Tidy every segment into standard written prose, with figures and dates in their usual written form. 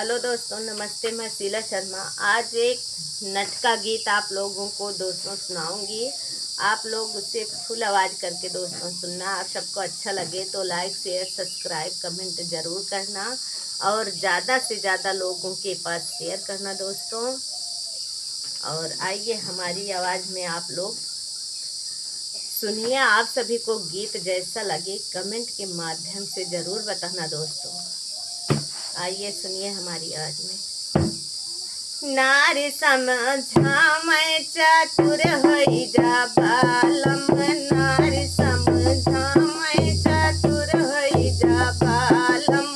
Hello दोस्तों, नमस्ते। मैं शीला शर्मा आज एक नटका गीत आप लोगों को दोस्तों सुनाऊंगी। आप लोग उसे फुल आवाज़ करके दोस्तों सुनना। आप सबको अच्छा लगे तो लाइक शेयर सब्सक्राइब कमेंट ज़रूर करना और ज़्यादा से ज़्यादा लोगों के पास शेयर करना दोस्तों। और आइए हमारी आवाज़ में आप लोग सुनिए। आप सभी को गीत जैसा लगे कमेंट के माध्यम से ज़रूर बताना दोस्तों। आइए सुनिए हमारी आवाज में। नारी समझामै चतुर होई जा बालम, नारी समझामै चतुर होई जा बालम,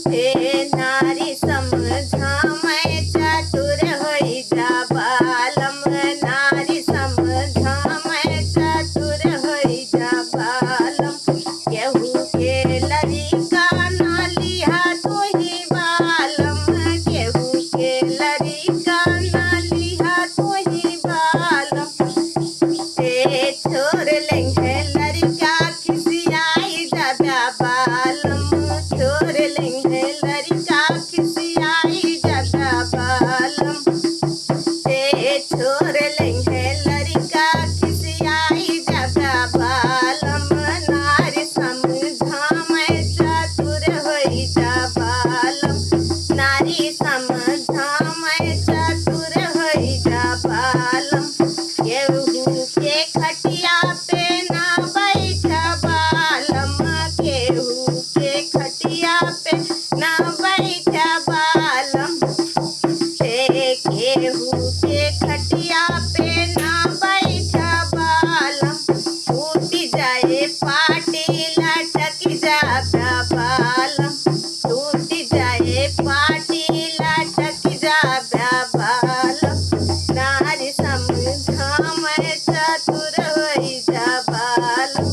हे नारी समझामै चतुर होई जा बालम, नारी समझामै चतुर होई जा बालम, केहू के लड़िका ना लिहा तोही बालम, केहू के लड़िका ना लिहा तोही बालम, ते छोड़ लेंगे लड़का खिसियाई जादा बालम, छोड़ लेंगे लड़का खिसियाई जादा बालम, ते छोड़ लेंगे लड़का खिसियाई जादा बालम, नारी समझामै चतुर होई जा बालम, नारी समझामै चतुर होई जा बालम, केहू के खटिया पे ना बैठा बालम, केहू के खटिया पे ना बैठा बालम, केहू के खटिया पे ना बैठा बालम, टूट जाए पाटी लटक जाता बालम, टूट जाए पाटी लटक जाता बालम, नारी समझामै चतुर होई जा बालम,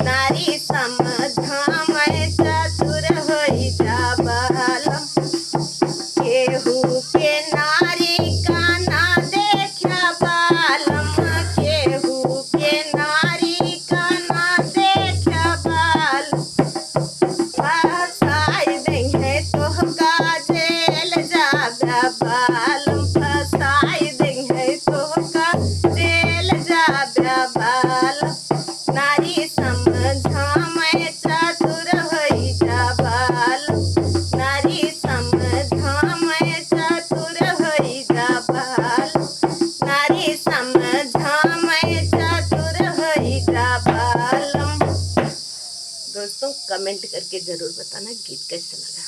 नारी समझामै चतुर होई जा बालम, केहू के नारी का ना देखा बालम, केहू के नारी का ना देखा बालम, फसाई देंगे तोहका जेल जाबा बालम, फसाई देंगे तोहका जेल जाबा बालम, नारी समझामै चतुर होई जा बालम, नारी समझामै चतुर होई जा बालम, नारी समझामै चतुर होई जा बालम। दोस्तों कमेंट करके ज़रूर बताना गीत कैसा लगा।